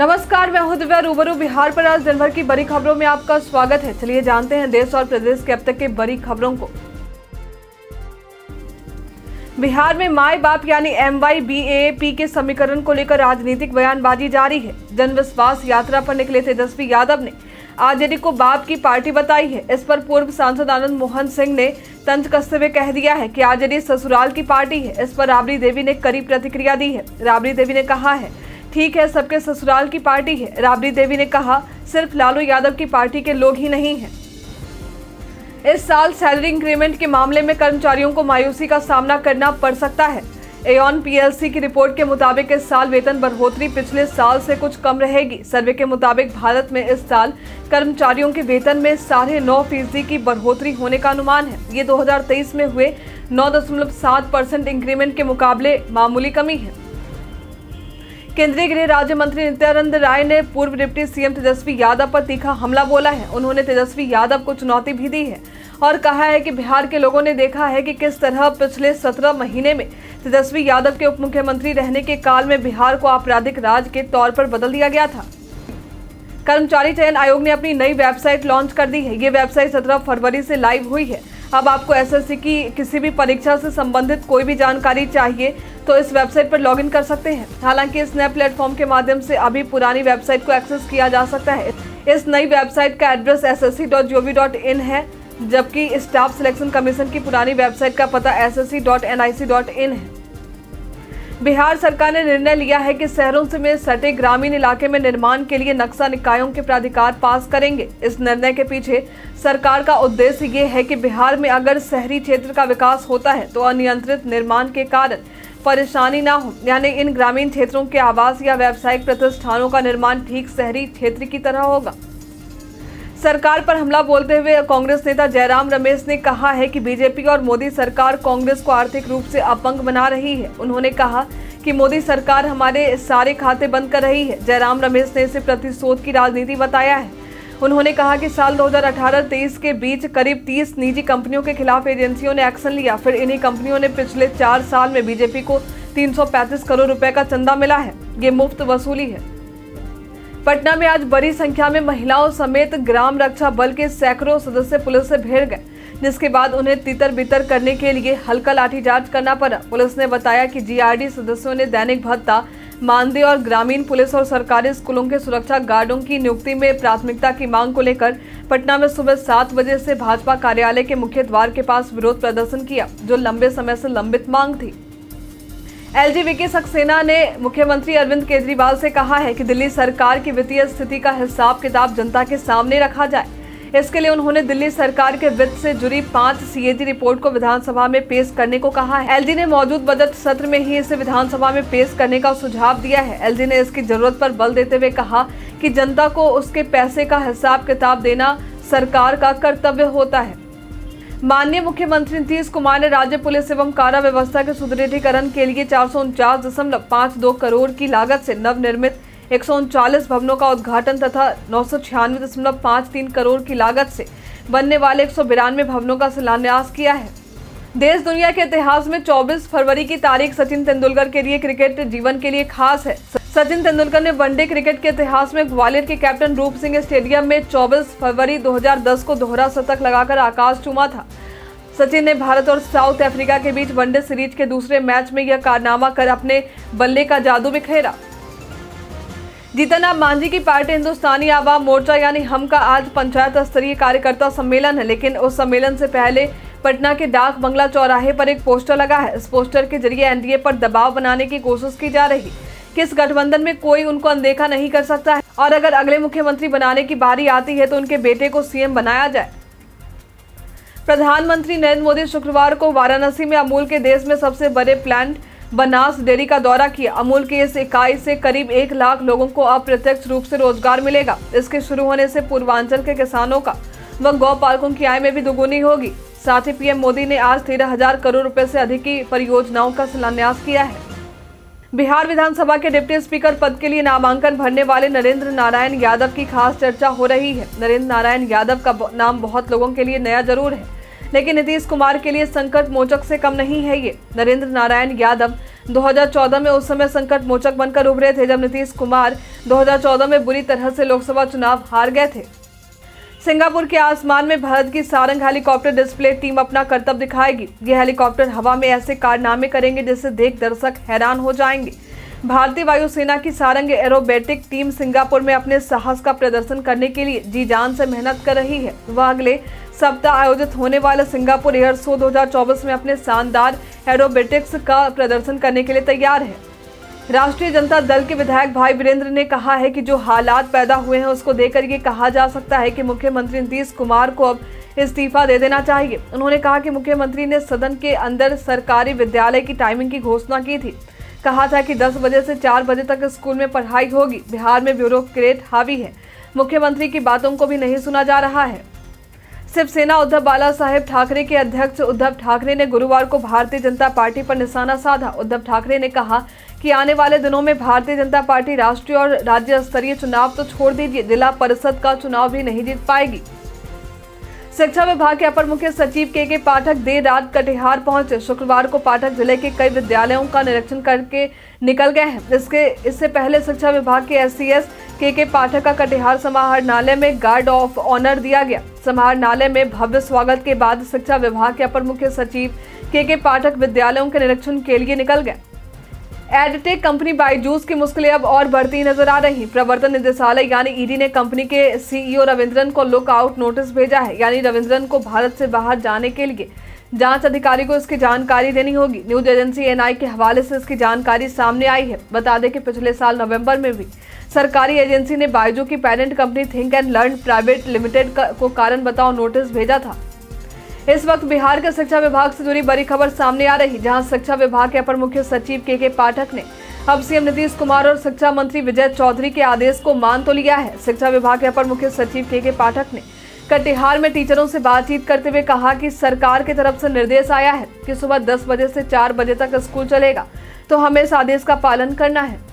नमस्कार, मैं हूं दिव्या। रूबरू बिहार पर आज दिन भर की बड़ी खबरों में आपका स्वागत है। चलिए जानते हैं देश और प्रदेश के अब तक के बड़ी खबरों को। बिहार में माई बाप यानी MYBAP के समीकरण को लेकर राजनीतिक बयानबाजी जारी है। जन विश्वास यात्रा पर निकले तेजस्वी यादव ने आरजेडी को बाप की पार्टी बताई है। इस पर पूर्व सांसद आनंद मोहन सिंह ने तंज कसते हुए कह दिया है कि आरजेडी ससुराल की पार्टी है। इस पर राबड़ी देवी ने कड़ी प्रतिक्रिया दी है। राबड़ी देवी ने कहा है, ठीक है, सबके ससुराल की पार्टी है। राबड़ी देवी ने कहा, सिर्फ लालू यादव की पार्टी के लोग ही नहीं हैं। इस साल सैलरी इंक्रीमेंट के मामले में कर्मचारियों को मायूसी का सामना करना पड़ सकता है। एऑन PLC की रिपोर्ट के मुताबिक इस साल वेतन बढ़ोतरी पिछले साल से कुछ कम रहेगी। सर्वे के मुताबिक भारत में इस साल कर्मचारियों के वेतन में 9.5% की बढ़ोतरी होने का अनुमान है। ये 2023 में हुए 9.7% इंक्रीमेंट के मुकाबले मामूली कमी है। केंद्रीय गृह राज्य मंत्री नित्यानंद राय ने पूर्व डिप्टी CM तेजस्वी यादव पर तीखा हमला बोला है। उन्होंने तेजस्वी यादव को चुनौती भी दी है और कहा है कि बिहार के लोगों ने देखा है कि किस तरह पिछले 17 महीने में तेजस्वी यादव के उप मुख्यमंत्री रहने के काल में बिहार को आपराधिक राज्य के तौर पर बदल दिया गया था। कर्मचारी चयन आयोग ने अपनी नई वेबसाइट लॉन्च कर दी है। ये वेबसाइट 17 फरवरी से लाइव हुई है। अब आपको SSC की किसी भी परीक्षा से संबंधित कोई भी जानकारी चाहिए तो इस वेबसाइट पर लॉगिन कर सकते हैं। हालांकि इस नए प्लेटफॉर्म के माध्यम से अभी पुरानी वेबसाइट को एक्सेस किया जा सकता है। इस नई वेबसाइट का एड्रेस ssc.gov.in है, जबकि स्टाफ सिलेक्शन कमीशन की पुरानी वेबसाइट का पता ssc.nic.in है। बिहार सरकार ने निर्णय लिया है कि शहरों से में सटे ग्रामीण इलाके में निर्माण के लिए नक्शा निकायों के प्राधिकार पास करेंगे। इस निर्णय के पीछे सरकार का उद्देश्य ये है कि बिहार में अगर शहरी क्षेत्र का विकास होता है तो अनियंत्रित निर्माण के कारण परेशानी ना हो, यानी इन ग्रामीण क्षेत्रों के आवास या व्यावसायिक प्रतिष्ठानों का निर्माण ठीक शहरी क्षेत्र की तरह होगा। सरकार पर हमला बोलते हुए कांग्रेस नेता जयराम रमेश ने कहा है कि बीजेपी और मोदी सरकार कांग्रेस को आर्थिक रूप से अपंग बना रही है। उन्होंने कहा कि मोदी सरकार हमारे सारे खाते बंद कर रही है। जयराम रमेश ने इसे प्रतिशोध की राजनीति बताया है। उन्होंने कहा कि साल 2018-23 के बीच करीब 30 निजी कंपनियों के खिलाफ एजेंसियों ने एक्शन लिया। फिर इन्हीं कंपनियों ने पिछले 4 साल में बीजेपी को 335 करोड़ रुपए का चंदा मिला है। ये मुफ्त वसूली है। पटना में आज बड़ी संख्या में महिलाओं समेत ग्राम रक्षा बल के सैकड़ों सदस्य पुलिस से भिड़ गए, जिसके बाद उन्हें तितर बितर करने के लिए हल्का लाठीचार्ज करना पड़ा। पुलिस ने बताया कि GRD सदस्यों ने दैनिक भत्ता, मानदेय और ग्रामीण पुलिस और सरकारी स्कूलों के सुरक्षा गार्डों की नियुक्ति में प्राथमिकता की मांग को लेकर पटना में सुबह 7 बजे से भाजपा कार्यालय के मुख्य द्वार के पास विरोध प्रदर्शन किया, जो लंबे समय से लंबित मांग थी। LGBTQ सक्सेना ने मुख्यमंत्री अरविंद केजरीवाल से कहा है कि दिल्ली सरकार की वित्तीय स्थिति का हिसाब किताब जनता के सामने रखा जाए। इसके लिए उन्होंने दिल्ली सरकार के वित्त से जुड़ी 5 CAG रिपोर्ट को विधानसभा में पेश करने को कहा है। LG ने मौजूद बजट सत्र में ही इसे विधानसभा में पेश करने का सुझाव दिया है। LG ने इसकी जरूरत पर बल देते हुए कहा कि जनता को उसके पैसे का हिसाब किताब देना सरकार का कर्तव्य होता है। माननीय मुख्यमंत्री नीतीश कुमार ने राज्य पुलिस एवं कारा व्यवस्था के सुदृढ़ीकरण के लिए 449.52 करोड़ की लागत से नवनिर्मित 139 भवनों का उद्घाटन तथा 996.53 करोड़ की लागत से बनने वाले 192 भवनों का शिलान्यास किया है। देश दुनिया के इतिहास में 24 फरवरी की तारीख सचिन तेंदुलकर के लिए क्रिकेट जीवन के लिए खास है। सचिन तेंदुलकर ने वनडे क्रिकेट के इतिहास में ग्वालियर के कैप्टन रूप सिंह स्टेडियम में 24 फरवरी 2010 को दोहरा शतक लगाकर आकाश चूमा था। सचिन ने भारत और साउथ अफ्रीका के बीच वनडे सीरीज के दूसरे मैच में यह कारनामा कर अपने बल्ले का जादू बिखेरा। जीतन राम मांझी की पार्टी हिंदुस्तानी आवाम मोर्चा यानी हम का आज पंचायत स्तरीय कार्यकर्ता सम्मेलन है, लेकिन उस सम्मेलन से पहले पटना के डाक बंगला चौराहे पर एक पोस्टर लगा है। इस पोस्टर के जरिए NDA पर दबाव बनाने की कोशिश की जा रही है कि इस गठबंधन में कोई उनको अनदेखा नहीं कर सकता है और अगर अगले मुख्यमंत्री बनाने की बारी आती है तो उनके बेटे को CM बनाया जाए। प्रधानमंत्री नरेंद्र मोदी शुक्रवार को वाराणसी में अमूल के देश में सबसे बड़े प्लांट बनास डेयरी का दौरा किया। अमूल की इस इकाई से करीब 1 लाख लोगों को अप्रत्यक्ष रूप से रोजगार मिलेगा। इसके शुरू होने से पूर्वांचल के किसानों का व गौ पालकों की आय में भी दुगुनी होगी। साथ ही PM मोदी ने आज 13,000 करोड़ रुपए से अधिक की परियोजनाओं का शिलान्यास किया है। बिहार विधानसभा के डिप्टी स्पीकर पद के लिए नामांकन भरने वाले नरेंद्र नारायण यादव की खास चर्चा हो रही है। नरेंद्र नारायण यादव का नाम बहुत लोगों के लिए नया जरूर है, लेकिन नीतीश कुमार के लिए संकट मोचक से कम नहीं है। ये नरेंद्र नारायण यादव 2014 में उस समय संकट मोचक बनकर उभरे थे जब नीतीश कुमार 2014 में बुरी तरह से लोकसभा चुनाव हार गए थे। सिंगापुर के आसमान में भारत की सारंग हेलीकॉप्टर डिस्प्ले टीम अपना करतब दिखाएगी। ये हेलीकॉप्टर हवा में ऐसे कारनामे करेंगे जिससे देख दर्शक हैरान हो जाएंगे। भारतीय वायुसेना की सारंग एरोबेटिक टीम सिंगापुर में अपने साहस का प्रदर्शन करने के लिए जी जान से मेहनत कर रही है। वह अगले सप्ताह आयोजित होने वाले सिंगापुर एयर शो 2024 में अपने शानदार एरोबेटिक्स का प्रदर्शन करने के लिए तैयार है। राष्ट्रीय जनता दल के विधायक भाई वीरेंद्र ने कहा है कि जो हालात पैदा हुए हैं उसको देखकर ये कहा जा सकता है कि मुख्यमंत्री नीतीश कुमार को अब इस्तीफा दे देना चाहिए। उन्होंने कहा कि मुख्यमंत्री ने सदन के अंदर सरकारी विद्यालय की टाइमिंग की घोषणा की थी। कहा था कि 10 बजे से 4 बजे तक स्कूल में पढ़ाई होगी। बिहार में ब्यूरोक्रेट हावी है, मुख्यमंत्री की बातों को भी नहीं सुना जा रहा है। शिवसेना उद्धव बाला साहेब ठाकरे के अध्यक्ष उद्धव ठाकरे ने गुरुवार को भारतीय जनता पार्टी पर निशाना साधा। उद्धव ठाकरे ने कहा कि आने वाले दिनों में भारतीय जनता पार्टी राष्ट्रीय और राज्य स्तरीय चुनाव तो छोड़ दीजिए, जिला परिषद का चुनाव भी नहीं जीत पाएगी। शिक्षा विभाग के अपर मुख्य सचिव के पाठक देर रात कटिहार पहुंचे। शुक्रवार को पाठक जिले के कई विद्यालयों का निरीक्षण करके निकल गए हैं। इससे पहले शिक्षा विभाग के SCS के पाठक का कटिहार समाहरणालय में गार्ड ऑफ ऑनर दिया गया। समाहरणालय में भव्य स्वागत के बाद शिक्षा विभाग के अपर मुख्य सचिव के पाठक विद्यालयों के निरीक्षण के लिए निकल गए। एडटेक कंपनी बायजूस की मुश्किलें अब और बढ़ती नजर आ रही। प्रवर्तन निदेशालय यानी ईडी ने कंपनी के CEO रविंद्रन को लुकआउट नोटिस भेजा है। यानी रविंद्रन को भारत से बाहर जाने के लिए जांच अधिकारी को इसकी जानकारी देनी होगी। न्यूज एजेंसी NI के हवाले से इसकी जानकारी सामने आई है। बता दें कि पिछले साल नवंबर में भी सरकारी एजेंसी ने बायजू की parent company think and learn private limited को कारण बताओ नोटिस भेजा था। इस वक्त बिहार के शिक्षा विभाग से जुड़ी बड़ी खबर सामने आ रही, जहां शिक्षा विभाग के अपर मुख्य सचिव के पाठक ने अब CM नीतीश कुमार और शिक्षा मंत्री विजय चौधरी के आदेश को मान तो लिया है। शिक्षा विभाग के अपर मुख्य सचिव के पाठक ने कटिहार में टीचरों से बातचीत करते हुए कहा कि सरकार की तरफ से निर्देश आया है कि सुबह 10 बजे से 4 बजे तक स्कूल चलेगा, तो हमें इस आदेश का पालन करना है।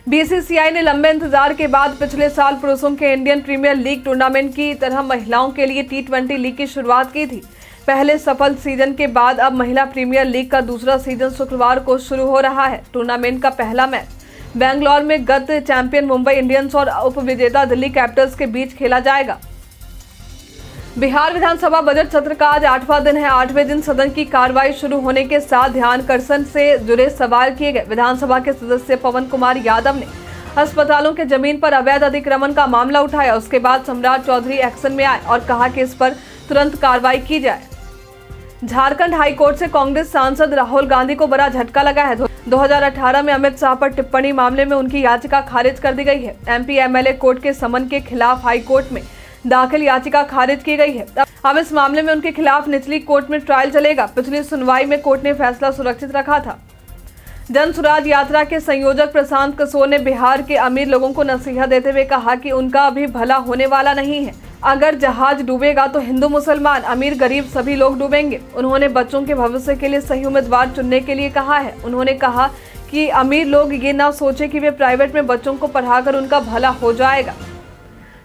BCCI ने लंबे इंतजार के बाद पिछले साल पुरुषों के इंडियन प्रीमियर लीग टूर्नामेंट की तरह महिलाओं के लिए T20 लीग की शुरुआत की थी। पहले सफल सीजन के बाद अब महिला प्रीमियर लीग का दूसरा सीजन शुक्रवार को शुरू हो रहा है। टूर्नामेंट का पहला मैच बेंगलौर में गत चैंपियन मुंबई इंडियंस और उपविजेता दिल्ली कैपिटल्स के बीच खेला जाएगा। बिहार विधानसभा बजट सत्र का आज 8वां दिन है। 8वें दिन सदन की कार्रवाई शुरू होने के साथ ध्यानाकर्षण से जुड़े सवाल किए गए। विधानसभा के सदस्य पवन कुमार यादव ने अस्पतालों के जमीन पर अवैध अतिक्रमण का मामला उठाया। उसके बाद सम्राट चौधरी एक्शन में आए और कहा कि इस पर तुरंत कार्रवाई की जाए। झारखंड हाईकोर्ट से कांग्रेस सांसद राहुल गांधी को बड़ा झटका लगा है। 2018 में अमित शाह पर टिप्पणी मामले में उनकी याचिका खारिज कर दी गई है। MP MLA कोर्ट के समन के खिलाफ हाईकोर्ट में दाखिल याचिका खारिज की गई है। अब इस मामले में उनके खिलाफ निचली कोर्ट में ट्रायल चलेगा। पिछली सुनवाई में कोर्ट ने फैसला सुरक्षित रखा था। जन सुराज यात्रा के संयोजक प्रशांत किशोर ने बिहार के अमीर लोगों को नसीहत देते हुए कहा कि उनका अभी भला होने वाला नहीं है। अगर जहाज डूबेगा तो हिंदू मुसलमान, अमीर गरीब सभी लोग डूबेंगे। उन्होंने बच्चों के भविष्य के लिए सही उम्मीदवार चुनने के लिए कहा है। उन्होंने कहा कि अमीर लोग ये ना सोचे कि वे प्राइवेट में बच्चों को पढ़ाकर उनका भला हो जाएगा।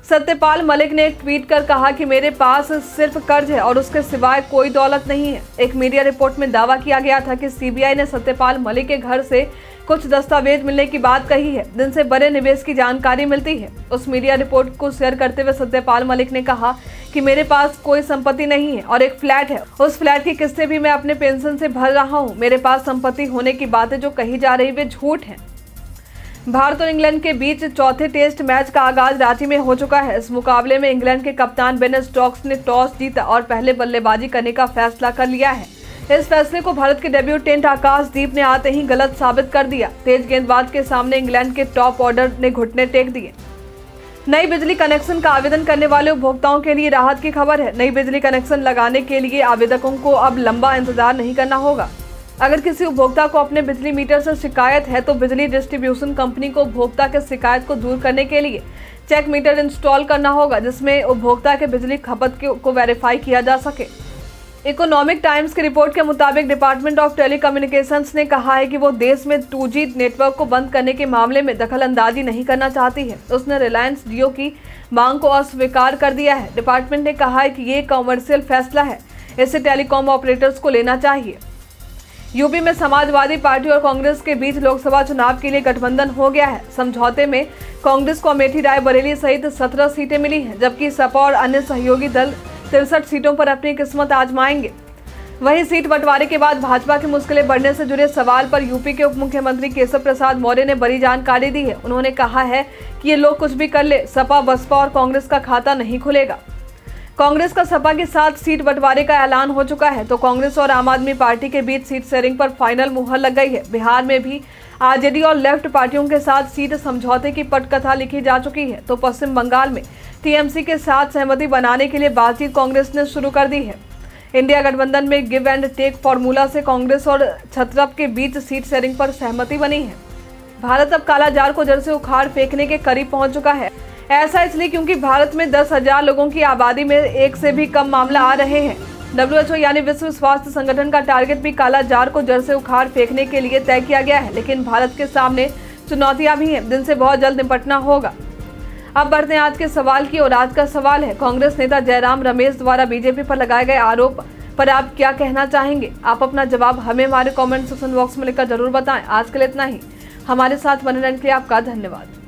सत्यपाल मलिक ने एक ट्वीट कर कहा कि मेरे पास सिर्फ कर्ज है और उसके सिवाय कोई दौलत नहीं है। एक मीडिया रिपोर्ट में दावा किया गया था कि CBI ने सत्यपाल मलिक के घर से कुछ दस्तावेज मिलने की बात कही है, जिनसे बड़े निवेश की जानकारी मिलती है। उस मीडिया रिपोर्ट को शेयर करते हुए सत्यपाल मलिक ने कहा कि मेरे पास कोई संपत्ति नहीं है और एक फ्लैट है। उस फ्लैट की किस्तें भी मैं अपने पेंशन से भर रहा हूँ। मेरे पास संपत्ति होने की बातें जो कही जा रही वे झूठ है। भारत और इंग्लैंड के बीच चौथे टेस्ट मैच का आगाज रांची में हो चुका है। इस मुकाबले में इंग्लैंड के कप्तान बेन स्टोक्स ने टॉस जीता और पहले बल्लेबाजी करने का फैसला कर लिया है। इस फैसले को भारत के डेब्यूटेंट आकाशदीप ने आते ही गलत साबित कर दिया। तेज गेंदबाज के सामने इंग्लैंड के टॉप ऑर्डर ने घुटने टेक दिए। नई बिजली कनेक्शन का आवेदन करने वाले उपभोक्ताओं के लिए राहत की खबर है। नई बिजली कनेक्शन लगाने के लिए आवेदकों को अब लंबा इंतजार नहीं करना होगा। अगर किसी उपभोक्ता को अपने बिजली मीटर से शिकायत है तो बिजली डिस्ट्रीब्यूशन कंपनी को उपभोक्ता के शिकायत को दूर करने के लिए चेक मीटर इंस्टॉल करना होगा, जिसमें उपभोक्ता के बिजली खपत को वेरीफाई किया जा सके। इकोनॉमिक टाइम्स की रिपोर्ट के मुताबिक डिपार्टमेंट ऑफ टेलीकम्युनिकेशंस ने कहा है कि वो देश में 2G नेटवर्क को बंद करने के मामले में दखलंदाजी नहीं करना चाहती है। उसने रिलायंस जियो की मांग को अस्वीकार कर दिया है। डिपार्टमेंट ने कहा है कि ये कॉमर्शियल फैसला है, इसे टेलीकॉम ऑपरेटर्स को लेना चाहिए। यूपी में समाजवादी पार्टी और कांग्रेस के बीच लोकसभा चुनाव के लिए गठबंधन हो गया है। समझौते में कांग्रेस को अमेठी रायबरेली सहित 17 सीटें मिली हैं, जबकि सपा और अन्य सहयोगी दल 63 सीटों पर अपनी किस्मत आजमाएंगे। वहीं सीट बंटवारे के बाद भाजपा की मुश्किलें बढ़ने से जुड़े सवाल पर यूपी के उप मुख्यमंत्री केशव प्रसाद मौर्य ने बड़ी जानकारी दी है। उन्होंने कहा है कि ये लोग कुछ भी कर ले, सपा, बसपा और कांग्रेस का खाता नहीं खुलेगा। कांग्रेस का सपा के साथ सीट बंटवारे का ऐलान हो चुका है, तो कांग्रेस और आम आदमी पार्टी के बीच सीट शेयरिंग पर फाइनल मुहर लग गई है। बिहार में भी आरजेडी और लेफ्ट पार्टियों के साथ सीट समझौते की पटकथा लिखी जा चुकी है, तो पश्चिम बंगाल में टीएमसी के साथ सहमति बनाने के लिए बातचीत कांग्रेस ने शुरू कर दी है। इंडिया गठबंधन में गिव एंड टेक फॉर्मूला से कांग्रेस और छत्रप के बीच सीट शेयरिंग पर सहमति बनी है। भारत अब कालाजार को जड़ से उखाड़ फेंकने के करीब पहुंच चुका है। ऐसा इसलिए क्योंकि भारत में 10,000 लोगों की आबादी में एक से भी कम मामला आ रहे हैं। WHO यानी विश्व स्वास्थ्य संगठन का टारगेट भी कालाजार को जड़ से उखाड़ फेंकने के लिए तय किया गया है, लेकिन भारत के सामने चुनौतियां भी हैं, जिनसे बहुत जल्द निपटना होगा। अब बढ़ते हैं आज के सवाल की ओर। आज का सवाल है, कांग्रेस नेता जयराम रमेश द्वारा बीजेपी पर लगाए गए आरोप पर आप क्या कहना चाहेंगे? आप अपना जवाब हमें हमारे कमेंट सेक्शन बॉक्स में लिखकर जरूर बताएं। आज के लिए इतना ही। हमारे साथ बने रहने के लिए आपका धन्यवाद।